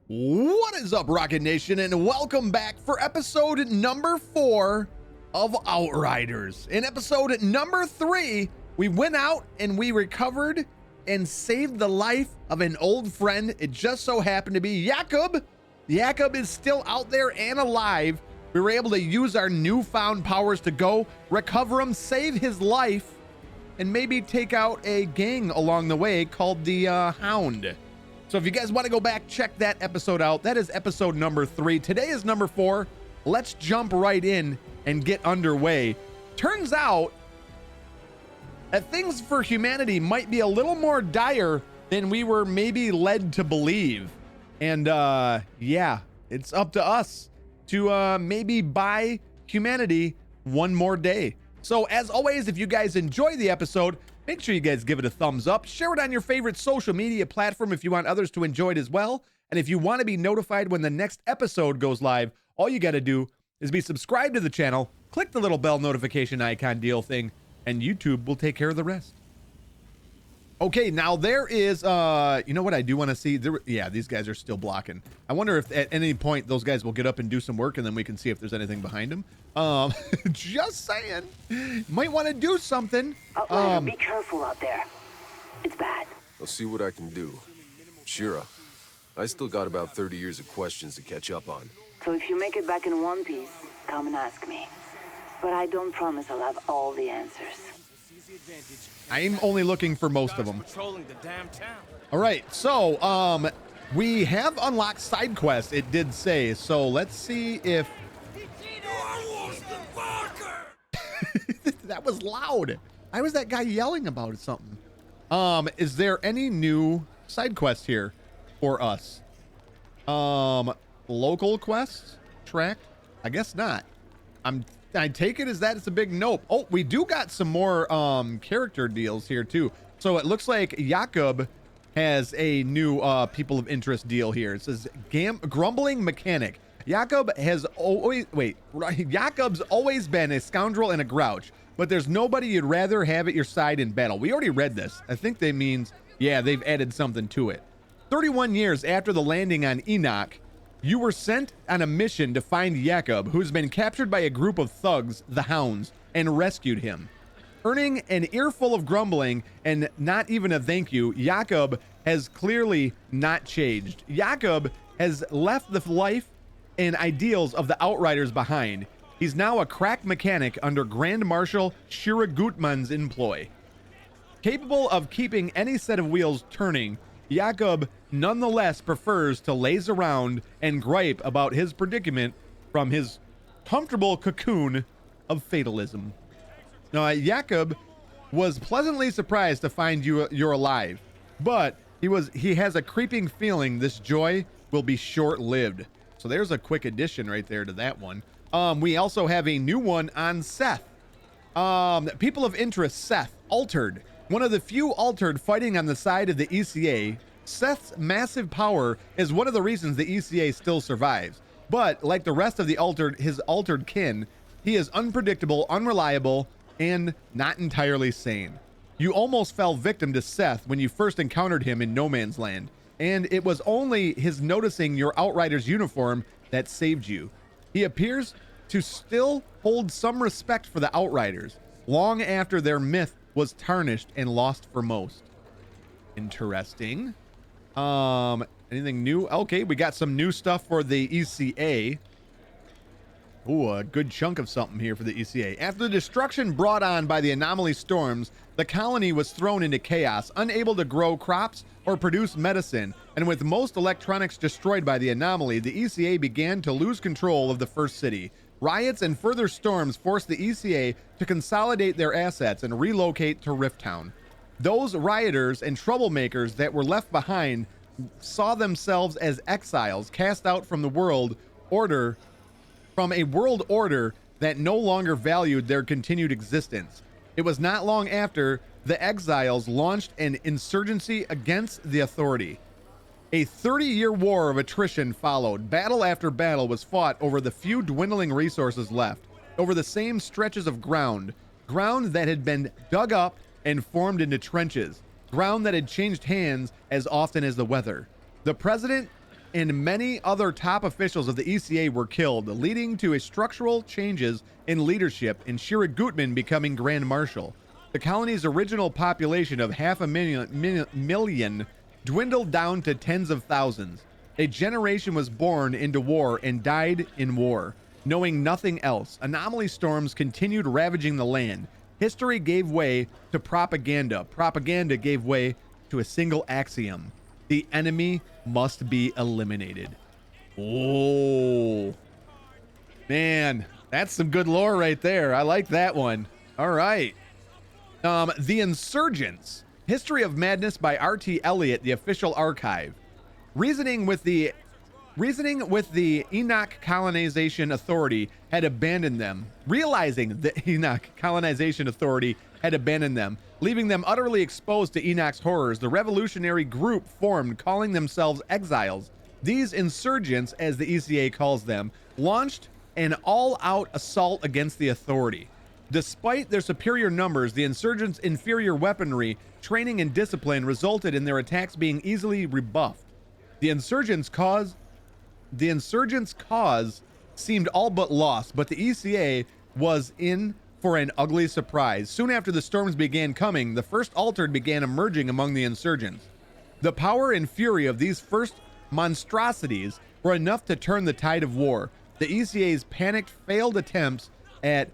What is up, Rocket Nation, and welcome back for episode number 4 of Outriders. In episode number 3, we went out and we recovered and saved the life of an old friend. It just so happened to be Jakob. Jakob is still out there and alive. We were able to use our newfound powers to go recover him, save his life, and maybe take out a gang along the way called the Hound. So if you guys want to go back, check that episode out. That is episode number 3. Today is number 4. Let's jump right in and get underway. Turns out that things for humanity might be a little more dire than we were maybe led to believe. And yeah, it's up to us to maybe buy humanity one more day. So as always, if you guys enjoy the episode, make sure you guys give it a thumbs up. Share it on your favorite social media platform if you want others to enjoy it as well. And if you want to be notified when the next episode goes live, all you got to do is be subscribed to the channel, click the little bell notification icon deal thing, and YouTube will take care of the rest. Okay, now there is, you know what I do want to see? Yeah, these guys are still blocking. I wonder if at any point those guys will get up and do some work, and then we can see if there's anything behind them. Just saying. Might want to do something. Outrider, be careful out there. It's bad. I'll see what I can do. Shira, I still got about 30 years of questions to catch up on. So if you make it back in one piece, come and ask me. But I don't promise I'll have all the answers. I'm only looking for most of them. All right, so we have unlocked side quests, it did say. So let's see if that was loud. Why was that guy yelling about something? Is there any new side quests here for us? Local quests track? I guess not. I take it as that it's a big nope. Oh, we do got some more character deals here too. So it looks like Jakob has a new people of interest deal here. It says grumbling mechanic. Jakob's always been a scoundrel and a grouch, but there's nobody you'd rather have at your side in battle. We already read this. I think they means, yeah, they've added something to it. 31 years after the landing on Enoch, you were sent on a mission to find Jakob, who's been captured by a group of thugs, the Hounds, and rescued him. Earning an earful of grumbling and not even a thank you, Jakob has clearly not changed. Jakob has left the life and ideals of the Outriders behind. He's now a crack mechanic under Grand Marshal Shira Gutman's employ. Capable of keeping any set of wheels turning, Jakob nonetheless prefers to laze around and gripe about his predicament from his comfortable cocoon of fatalism. Now, Jakob was pleasantly surprised to find you're alive, but he has a creeping feeling this joy will be short-lived. So there's a quick addition right there to that one. We also have a new one on Seth. People of interest, Seth, altered. One of the few altered fighting on the side of the ECA. Seth's massive power is one of the reasons the ECA still survives. But like the rest of his altered kin, he is unpredictable, unreliable, and not entirely sane. You almost fell victim to Seth when you first encountered him in No Man's Land, and it was only his noticing your Outrider's uniform that saved you. He appears to still hold some respect for the Outriders, long after their myth was tarnished and lost for most. Interesting. Anything new? Okay, we got some new stuff for the ECA. Ooh, a good chunk of something here for the ECA. After the destruction brought on by the anomaly storms, the colony was thrown into chaos, unable to grow crops or produce medicine, and with most electronics destroyed by the anomaly, the ECA began to lose control of the first city. Riots and further storms forced the ECA to consolidate their assets and relocate to Rift Town. Those rioters and troublemakers that were left behind saw themselves as exiles cast out from the world order, from a world order that no longer valued their continued existence. It was not long after the exiles launched an insurgency against the authority. A 30-year war of attrition followed. Battle after battle was fought over the few dwindling resources left, over the same stretches of ground that had been dug up and formed into trenches, ground that had changed hands as often as the weather. The president and many other top officials of the ECA were killed, leading to a structural changes in leadership and Shira Gutman becoming Grand Marshal. The colony's original population of half a million dwindled down to tens of thousands. A generation was born into war and died in war, knowing nothing else. Anomaly storms continued ravaging the land. History gave way to propaganda. Propaganda gave way to a single axiom: the enemy must be eliminated. Oh, man, that's some good lore right there. I like that one. All right. The Insurgents. History of Madness by R.T. Elliott, the official archive. Reasoning with the Enoch Colonization Authority had abandoned them. Realizing the Enoch Colonization Authority had abandoned them, leaving them utterly exposed to Enoch's horrors, the revolutionary group formed, calling themselves Exiles. These insurgents, as the ECA calls them, launched an all-out assault against the Authority. Despite their superior numbers, the insurgents' inferior weaponry, training, and discipline resulted in their attacks being easily rebuffed. The insurgents' cause seemed all but lost, but the ECA was in for an ugly surprise. Soon after the storms began coming, the first altered began emerging among the insurgents. The power and fury of these first monstrosities were enough to turn the tide of war. The ECA's panicked, failed attempts at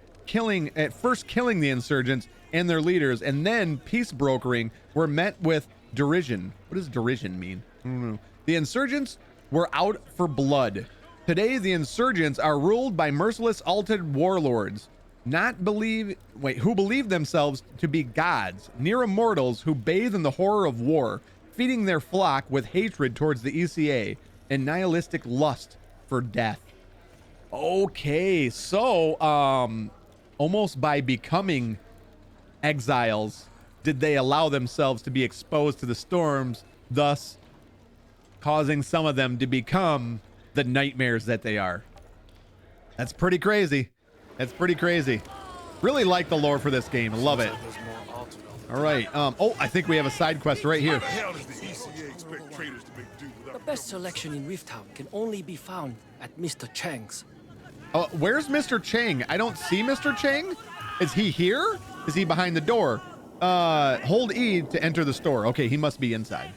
first killing the insurgents and their leaders, and then peace brokering, were met with derision. What does derision mean? I don't know. The insurgents were out for blood. Today, the insurgents are ruled by merciless, altered warlords, who believe themselves to be gods, near immortals who bathe in the horror of war, feeding their flock with hatred towards the ECA and nihilistic lust for death. Okay, so almost by becoming exiles, did they allow themselves to be exposed to the storms, thus causing some of them to become the nightmares that they are. That's pretty crazy. That's pretty crazy. Really like the lore for this game. Love it. All right. Oh, I think we have a side quest right here. The best selection in Rifttown can only be found at Mr. Chang's. Where's Mr. Chang? I don't see Mr. Chang. Is he here? Is he behind the door? Hold E to enter the store. Okay, he must be inside.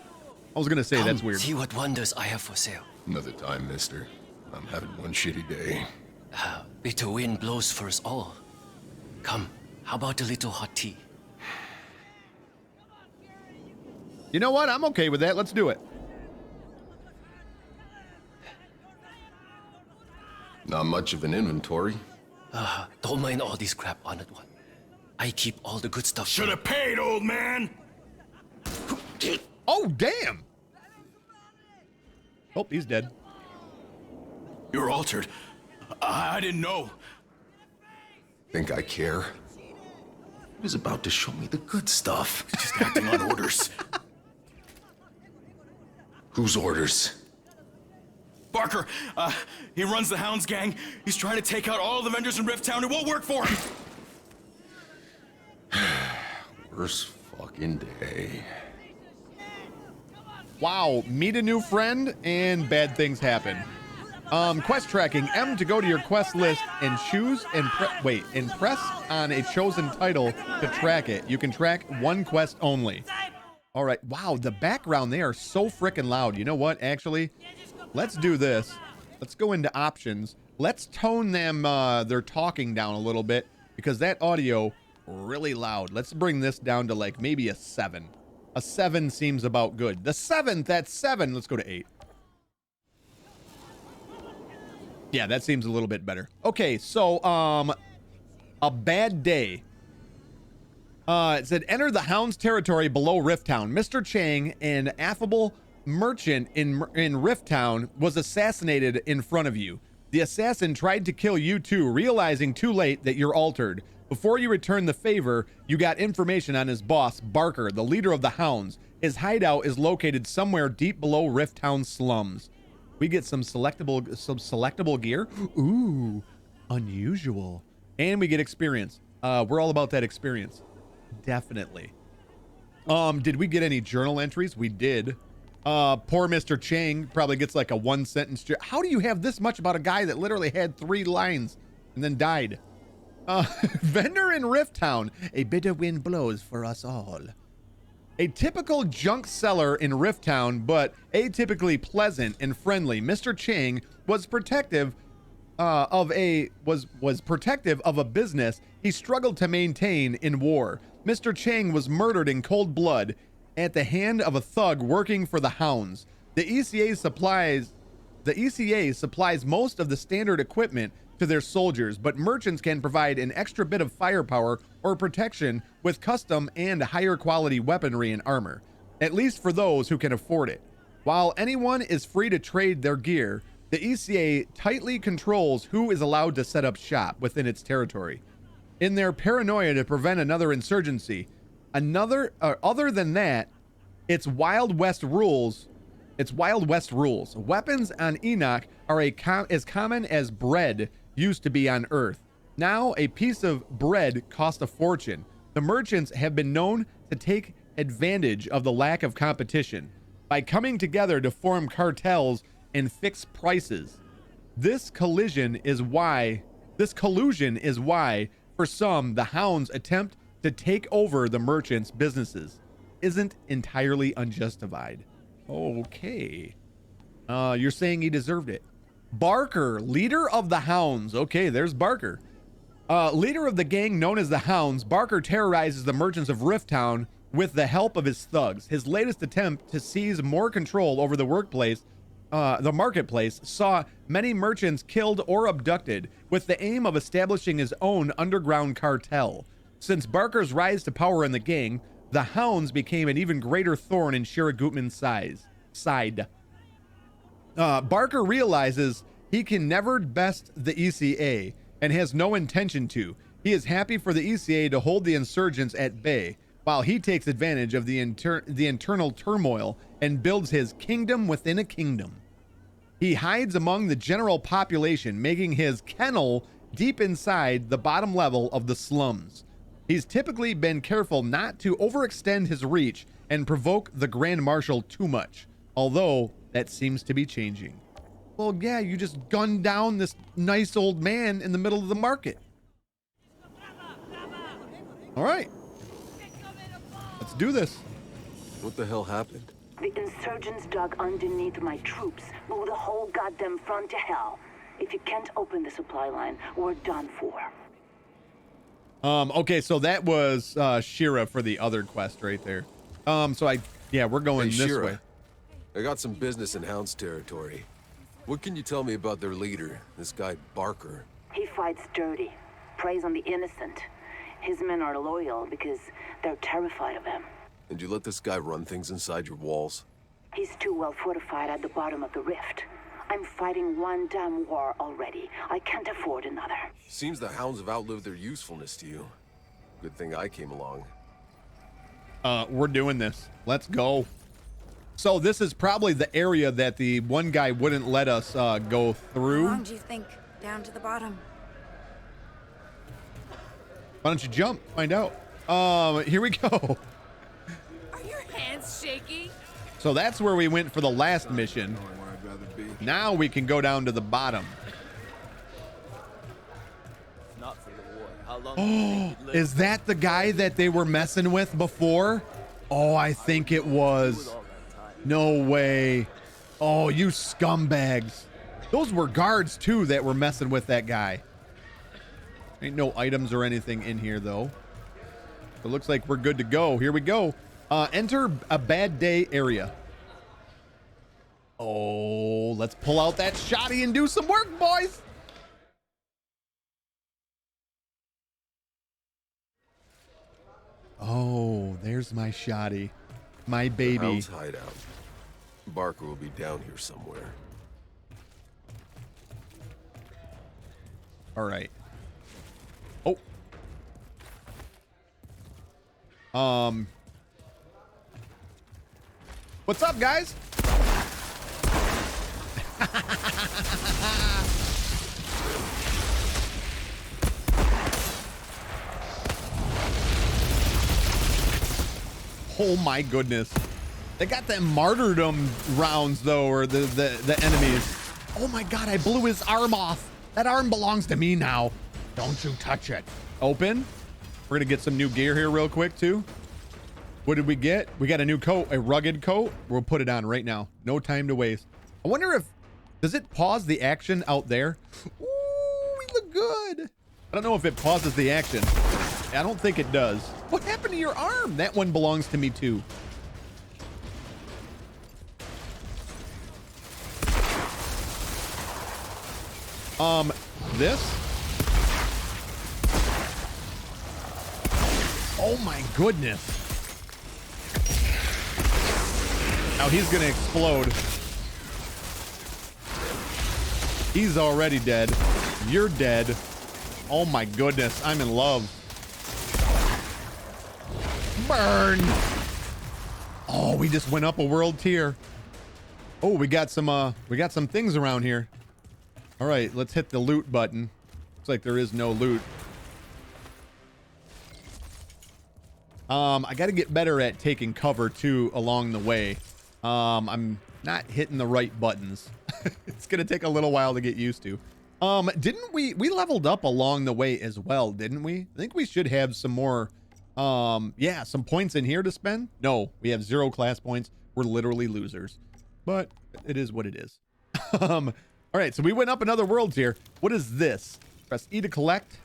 I was gonna say that's weird. See what wonders I have for sale. Another time, mister. I'm having one shitty day. Bitter wind blows for us all. Come, how about a little hot tea? You know what? I'm okay with that. Let's do it. Not much of an inventory. Don't mind all this crap, honored one. I keep all the good stuff. Should have paid, old man! Oh, damn! Oh, he's dead. You're altered. I didn't know. Think I care? He was about to show me the good stuff. Just acting on orders. Whose orders? Barker, he runs the Hounds gang. He's trying to take out all the vendors in Rifttown. It won't work for him. Worst fucking day. Wow, meet a new friend and bad things happen. Quest tracking. M to go to your quest list and choose and press on a chosen title to track it. You can track one quest only. All right. Wow, the background, they are so freaking loud. You know what? Actually, let's do this. Let's go into options. Let's tone them, their talking down a little bit because that audio really loud. Let's bring this down to like maybe a 7. A 7 seems about good. The 7th at 7. Let's go to 8. Yeah, that seems a little bit better. Okay, so a bad day. It said enter the Hound's territory below Rifttown. Mr. Chang, an affable merchant in Rifttown, was assassinated in front of you. The assassin tried to kill you too, realizing too late that you're altered. Before you return the favor, you got information on his boss, Barker, the leader of the Hounds. His hideout is located somewhere deep below Rifttown slums. We get some selectable gear. Ooh, unusual. And we get experience. We're all about that experience. Definitely. Did we get any journal entries? We did. Poor Mr. Chang probably gets like a 1-sentence. How do you have this much about a guy that literally had 3 lines and then died? Vendor in Rift Town. A bitter wind blows for us all. A typical junk seller in Rift Town, but atypically pleasant and friendly, Mr. Chang was protective of a business he struggled to maintain in war. Mr. Chang was murdered in cold blood at the hand of a thug working for the Hounds. The ECA supplies most of the standard equipment to their soldiers, but merchants can provide an extra bit of firepower or protection with custom and higher quality weaponry and armor, at least for those who can afford it. While anyone is free to trade their gear, the ECA tightly controls who is allowed to set up shop within its territory. In their paranoia to prevent another insurgency, other than that, it's Wild West rules. Weapons on Enoch are as common as bread used to be on Earth. Now, a piece of bread costs a fortune. The merchants have been known to take advantage of the lack of competition by coming together to form cartels and fix prices. This collusion is why, for some, the Hounds attempt to take over the merchants' businesses isn't entirely unjustified. Okay. You're saying he deserved it. Barker, leader of the Hounds. Okay, there's Barker. Leader of the gang known as the Hounds, Barker terrorizes the merchants of Rift Town with the help of his thugs. His latest attempt to seize more control over the marketplace saw many merchants killed or abducted with the aim of establishing his own underground cartel. Since Barker's rise to power in the gang, the Hounds became an even greater thorn in Shira Gutman's side. Barker realizes he can never best the ECA and has no intention to. He is happy for the ECA to hold the insurgents at bay, while he takes advantage of the internal turmoil and builds his kingdom within a kingdom. He hides among the general population, making his kennel deep inside the bottom level of the slums. He's typically been careful not to overextend his reach and provoke the Grand Marshal too much, although that seems to be changing. Well, yeah, you just gunned down this nice old man in the middle of the market. All right. Let's do this. What the hell happened? The insurgents dug underneath my troops, blew the whole goddamn front to hell. If you can't open the supply line, we're done for. Okay, so that was Shira for the other quest right there. We're going this Shira, way. I got some business in Hound's territory. What can you tell me about their leader, this guy Barker? He fights dirty, preys on the innocent. His men are loyal because they're terrified of him. And you let this guy run things inside your walls? He's too well fortified at the bottom of the rift. I'm fighting one damn war already. I can't afford another. Seems the Hounds have outlived their usefulness to you. Good thing I came along. We're doing this. Let's go. So this is probably the area that the one guy wouldn't let us go through. How long do you think? Down to the bottom. Why don't you jump? Find out. Here we go. Are your hands shaky? So that's where we went for the last mission. Now we can go down to the bottom. Not for the war. How long do you think you'd live? Is that the guy that they were messing with before? Oh, I think it was. No way. Oh, you scumbags. Those were guards too that were messing with that guy. Ain't no items or anything in here though. It looks like we're good to go. Here we go. Enter a bad day area. Oh, let's pull out that shanty and do some work, boys. Oh, there's my shanty. My baby. The Hound's hideout. Barker will be down here somewhere. All right. Oh. What's up, guys? Oh my goodness. They got them martyrdom rounds though, or the enemies. Oh my God, I blew his arm off. That arm belongs to me now. Don't you touch it. Open. We're gonna get some new gear here real quick too. What did we get? We got a new coat, a rugged coat. We'll put it on right now. No time to waste. I wonder if, does it pause the action out there? Ooh, we look good. I don't know if it pauses the action. I don't think it does. What happened to your arm? That one belongs to me too. This? Oh my goodness. Now he's gonna explode. He's already dead. You're dead. Oh my goodness, I'm in love. Burn. Oh, we just went up a world tier. Oh, we got some things around here. All right, let's hit the loot button. Looks like there is no loot. I got to get better at taking cover too along the way. I'm not hitting the right buttons. It's going to take a little while to get used to. Didn't we leveled up along the way as well, didn't we? I think we should have some more, yeah, some points in here to spend. No, we have 0 class points. We're literally losers, but it is what it is. All right, so we went up another world tier. What is this? Press E to collect.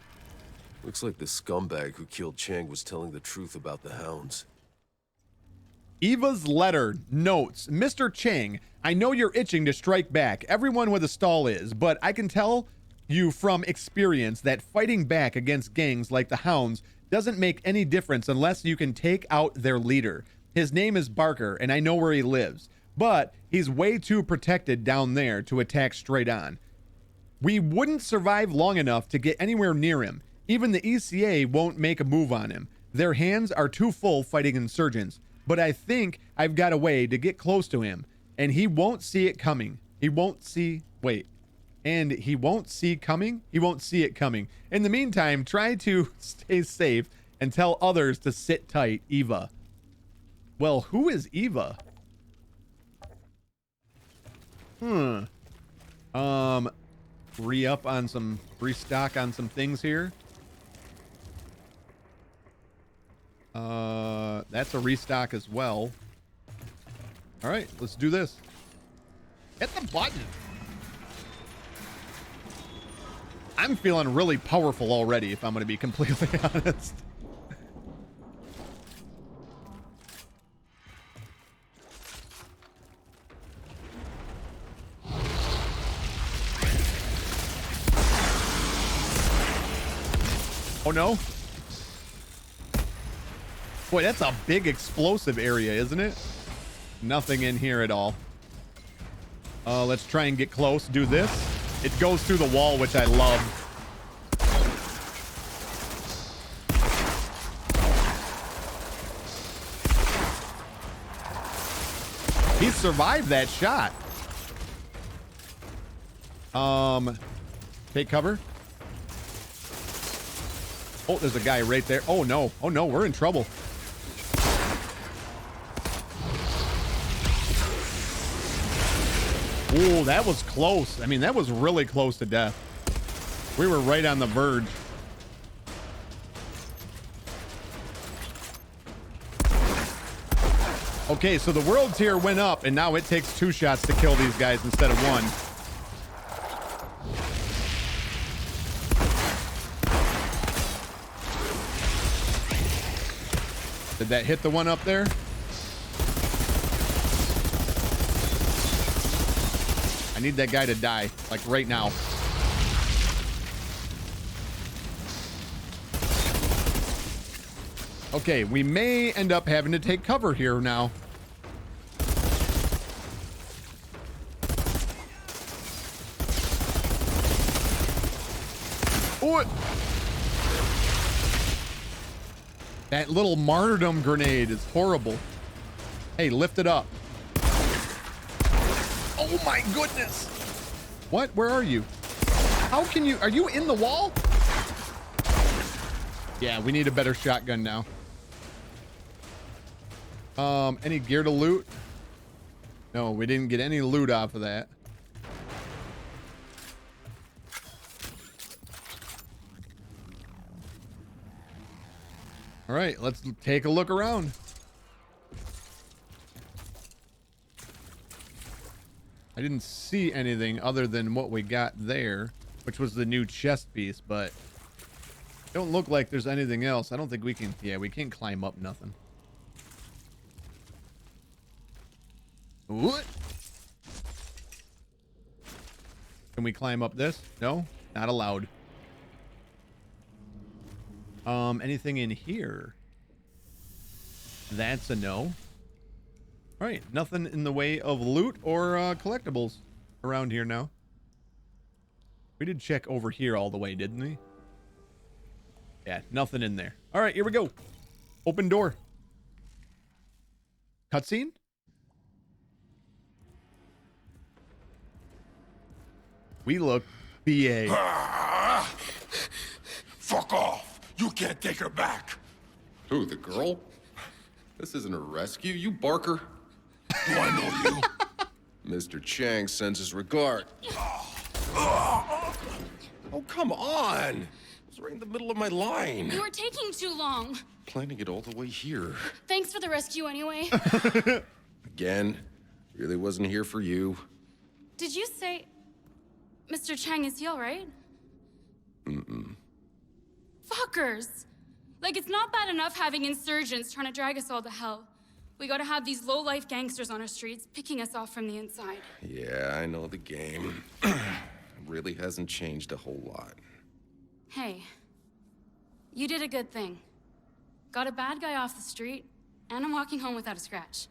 Looks like the scumbag who killed Chang was telling the truth about the hounds. Eva's letter notes, Mr. Chang, I know you're itching to strike back. Everyone with a stall is, but I can tell you from experience that fighting back against gangs like the hounds doesn't make any difference unless you can take out their leader. His name is Barker, and I know where he lives, but he's way too protected down there to attack straight on. We wouldn't survive long enough to get anywhere near him. Even the ECA won't make a move on him. Their hands are too full fighting insurgents. But I think I've got a way to get close to him, and he won't see it coming. He won't see coming. He won't see it coming. In the meantime, try to stay safe and tell others to sit tight, Eva. Well, who is Eva? Restock on some things here. That's a restock as well. All right, let's do this. Hit the button. I'm feeling really powerful already, if I'm going to be completely honest. Oh no. Boy, that's a big explosive area, isn't it? Nothing in here at all. Let's try and get close. Do this. It goes through the wall, which I love. He survived that shot. Take cover. Oh, there's a guy right there. Oh no. Oh no, we're in trouble. Oh, that was close. I mean, that was really close to death. We were right on the verge. Okay, so the world tier went up, and now it takes 2 shots to kill these guys instead of 1. Did that hit the one up there? I need that guy to die, like right now. Okay, we may end up having to take cover here now. Oh! That little martyrdom grenade is horrible. Hey, lift it up. Oh my goodness. What? Where are you? How can you? Are you in the wall? Yeah, we need a better shotgun now. Any gear to loot? No, we didn't get any loot off of that. All right, let's take a look around. I didn't see anything other than what we got there, which was the new chest piece, but don't look like there's anything else. I don't think we can, yeah, we can't climb up nothing. What? Can we climb up this? No, not allowed. Anything in here? That's a no. All right, nothing in the way of loot or collectibles around here now. We did check over here all the way, didn't we? Yeah, nothing in there. All right, here we go. Open door. Cutscene? We look BA. Fuck off! You can't take her back! Who, the girl? This isn't a rescue, you Barker. Do I know you? Mr. Chang sends his regard. Oh, come on! I was right in the middle of my line. You were taking too long. Planning it all the way here. Thanks for the rescue anyway. Again, really wasn't here for you. Did you say... Mr. Chang, is he alright? Mm-mm. Fuckers! Like, it's not bad enough having insurgents trying to drag us all to hell. We gotta have these low-life gangsters on our streets picking us off from the inside. Yeah, I know the game. Really hasn't changed a whole lot. Hey, you did a good thing. Got a bad guy off the street, and I'm walking home without a scratch.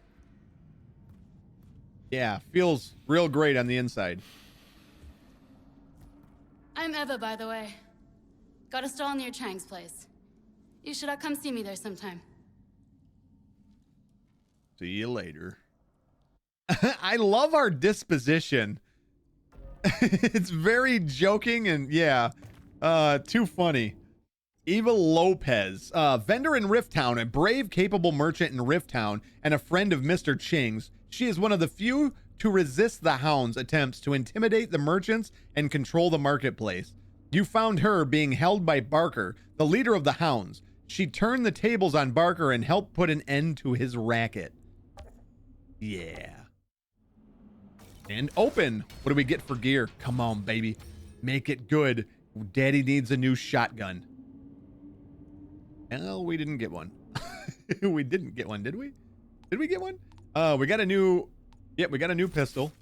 Yeah, feels real great on the inside. I'm Eva, by the way. Got a stall near Chang's place. You should come see me there sometime. See you later. I love our disposition. It's very joking and yeah, too funny. Eva Lopez, vendor in Rifttown, a brave, capable merchant in Rifttown, and a friend of Mr. Ching's. She is one of the few to resist the Hound's attempts to intimidate the merchants and control the marketplace. You found her being held by Barker, the leader of the Hounds. She turned the tables on Barker and helped put an end to his racket. Yeah. And open. What do we get for gear? Come on, baby. Make it good. Daddy needs a new shotgun. Well, we didn't get one. We didn't get one, did we? Did we get one? We got a new... Yep, we got a new pistol.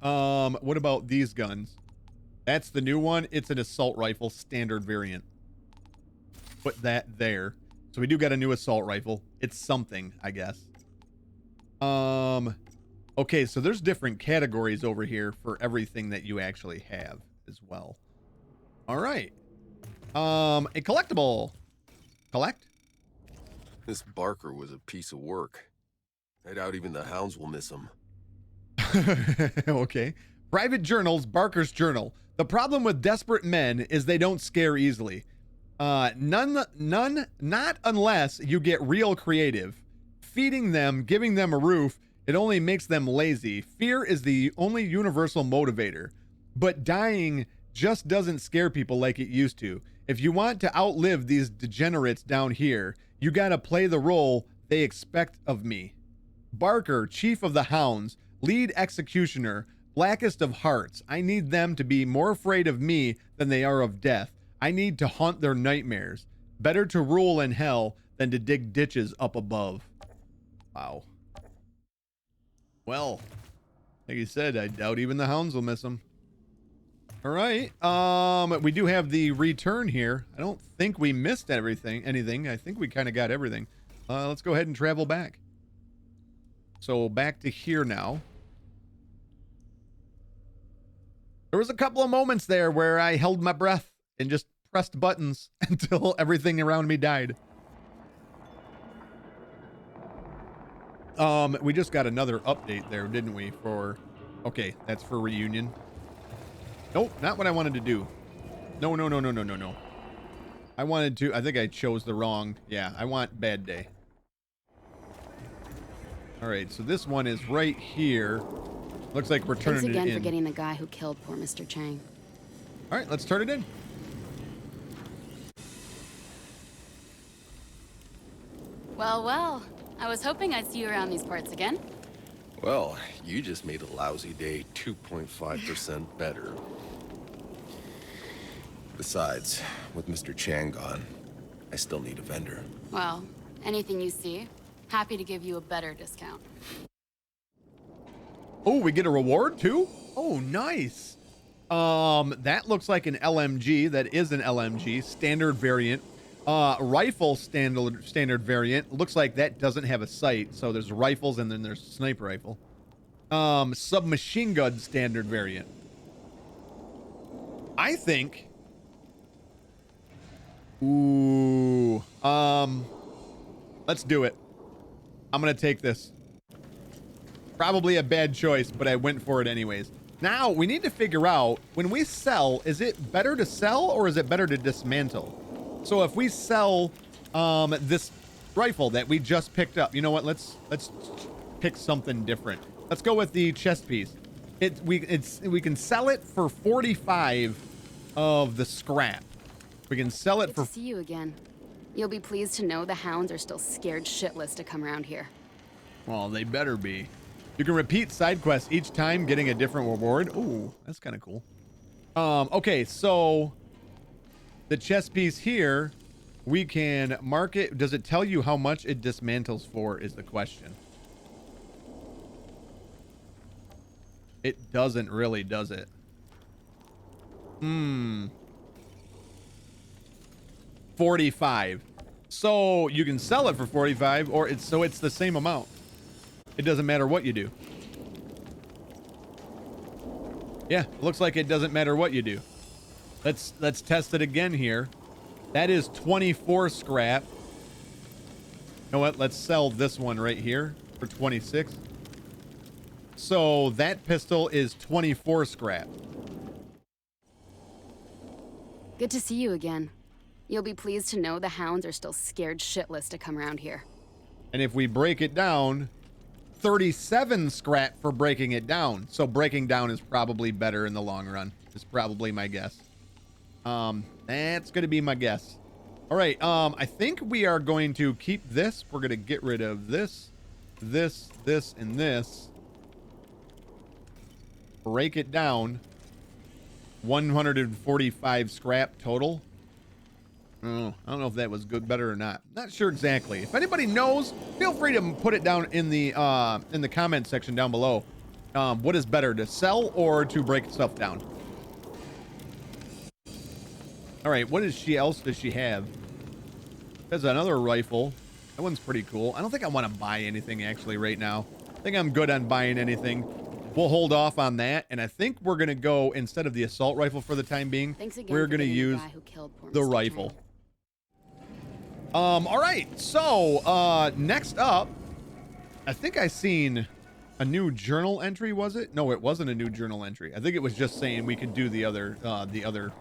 What about these guns? That's the new one. It's an assault rifle, standard variant. Put that there. So we do got a new assault rifle. It's something, I guess. Okay, so there's different categories over here for everything that you actually have as well. All right. A collectible. Collect? This Barker was a piece of work. I doubt even the Hounds will miss him. Okay. Private journals, Barker's journal. The problem with desperate men is they don't scare easily. Not unless you get real creative. Feeding them, giving them a roof, it only makes them lazy. Fear is the only universal motivator. But dying just doesn't scare people like it used to. If you want to outlive these degenerates down here, you gotta play the role they expect of me. Barker, chief of the Hounds, lead executioner, blackest of hearts. I need them to be more afraid of me than they are of death. I need to haunt their nightmares. Better to rule in hell than to dig ditches up above. Wow. Well, like you said, I doubt even the Hounds will miss him. All right. We do have the return here. I don't think we missed anything. I think we kind of got everything. Let's go ahead and travel back. So back to here now. There was a couple of moments there where I held my breath and just pressed buttons until everything around me died. We just got another update there, didn't we? Okay, that's for reunion. Nope, not what I wanted to do. No. I think I chose the wrong. Yeah, I want bad day. All right, so this one is right here. Looks like we're turning Thanks again it in. for getting the guy who killed poor Mr. Chang. All right, let's turn it in. Well, well. I was hoping I'd see you around these parts again. Well, you just made a lousy day 2.5% better. Besides, with Mr. Chang gone, I still need a vendor. Well, anything you see, happy to give you a better discount. Oh, we get a reward too? Oh, nice. That looks like an LMG. That is an LMG, standard variant. Rifle standard variant. Looks like that doesn't have a sight. So there's rifles and then there's sniper rifle. Submachine gun standard variant. I think. Ooh. Let's do it. I'm gonna take this. Probably a bad choice, but I went for it anyways. Now we need to figure out when we sell, is it better to sell or is it better to dismantle? So if we sell this rifle that we just picked up, you know what? Let's pick something different. Let's go with the chest piece. We can sell it for 45 of the scrap. We can sell it Good for. to see you again. You'll be pleased to know the hounds are still scared shitless to come around here. Well, they better be. You can repeat side quests each time, getting a different reward. Ooh, that's kind of cool. Okay, so the chest piece here, we can mark it. Does it tell you how much it dismantles for is the question. It doesn't really, does it? 45. So you can sell it for 45 or it's the same amount. It doesn't matter what you do. Yeah, it looks like it doesn't matter what you do. Let's test it again here. That is 24 scrap. You know what? Let's sell this one right here for 26. So that pistol is 24 scrap. Good to see you again. You'll be pleased to know the hounds are still scared shitless to come around here. And if we break it down, 37 scrap for breaking it down. So breaking down is probably better in the long run. Is probably my guess. That's going to be my guess. All right. I think we are going to keep this. We're going to get rid of this, this, and this. Break it down. 145 scrap total. Oh, I don't know if that was good, better or not. Not sure exactly. If anybody knows, feel free to put it down in the comment section down below. What is better, to sell or to break stuff down? All right, what else does she have? There's another rifle. That one's pretty cool. I don't think I want to buy anything actually right now. I think I'm good on buying anything. We'll hold off on that, and I think we're gonna go instead of the assault rifle for the time being. We're gonna use the rifle. All right, so next up, I think I seen a new journal entry. Was it? No, it wasn't a new journal entry. I think it was just saying we could do the other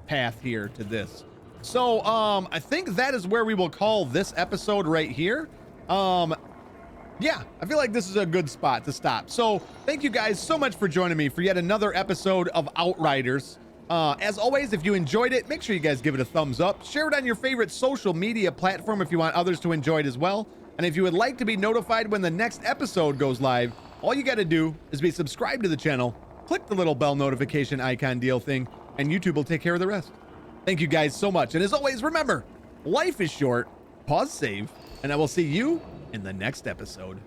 path here to this. So I think that is where we will call this episode right here. Yeah, I feel like this is a good spot to stop. So thank you guys so much for joining me for yet another episode of Outriders. As always, if you enjoyed it, make sure you guys give it a thumbs up. Share it on your favorite social media platform if you want others to enjoy it as well. And if you would like to be notified when the next episode goes live, all you got to do is be subscribed to the channel, click the little bell notification icon deal thing, and YouTube will take care of the rest. Thank you guys so much. And as always, remember, life is short, pause, save, and I will see you in the next episode.